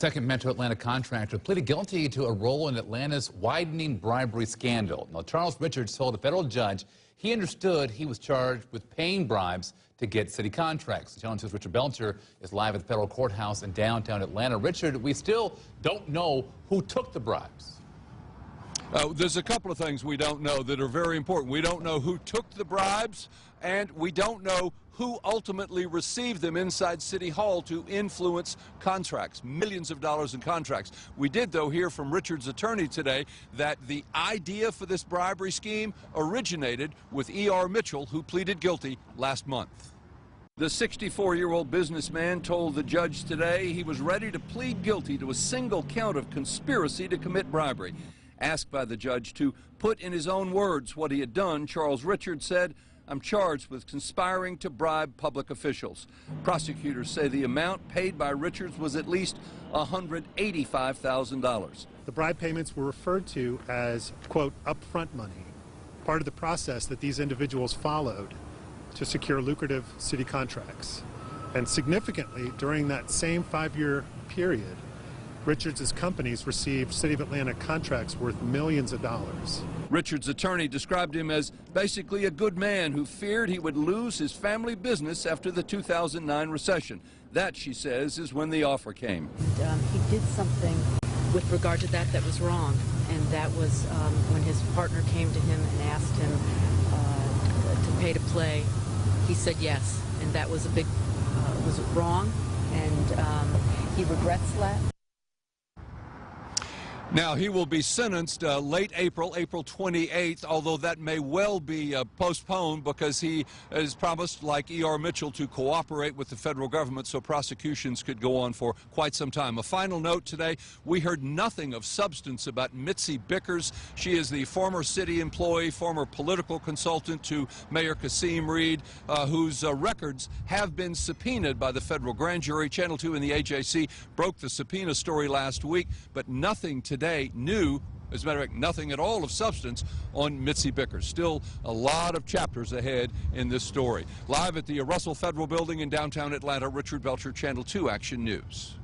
Second Metro Atlanta contractor pleaded guilty to a role in Atlanta's widening bribery scandal. Now, Charles Richards told a federal judge he understood he was charged with paying bribes to get city contracts. Channel 2's Richard Belcher is live at the federal courthouse in downtown Atlanta. Richard, we still don't know who took the bribes. There's a couple of things we don't know that are very important. We don't know who took the bribes, and we don't know who ultimately received them inside City Hall to influence contracts, millions of dollars in contracts. We did, though, hear from Richard's attorney today that the idea for this bribery scheme originated with E.R. Mitchell, who pleaded guilty last month. The 64-year-old businessman told the judge today he was ready to plead guilty to a single count of conspiracy to commit bribery. Asked by the judge to put in his own words what he had done, Charles Richards said, "I'm charged with conspiring to bribe public officials." Prosecutors say the amount paid by Richards was at least $185,000. The bribe payments were referred to as, quote, upfront money, part of the process that these individuals followed to secure lucrative city contracts. And significantly, during that same 5-year period, Richards' companies received City of Atlanta contracts worth millions of dollars. Richards' attorney described him as basically a good man who feared he would lose his family business after the 2009 recession. That, she says, is when the offer came. He did something with regard to that was wrong, and that was when his partner came to him and asked him to pay to play. He said yes, and that was was wrong, and he regrets that. Now, he will be sentenced late April 28th, although that may well be postponed because he has promised, like E.R. Mitchell, to cooperate with the federal government so prosecutions could go on for quite some time. A final note today, we heard nothing of substance about Mitzi Bickers. She is the former city employee, former political consultant to Mayor Kasim Reed, whose records have been subpoenaed by the federal grand jury. Channel 2 and the AJC broke the subpoena story last week, but nothing today new, as a matter of fact, nothing at all of substance on Mitzi Bickers. Still a lot of chapters ahead in this story. Live at the Russell Federal Building in downtown Atlanta, Richard Belcher, Channel 2 Action News.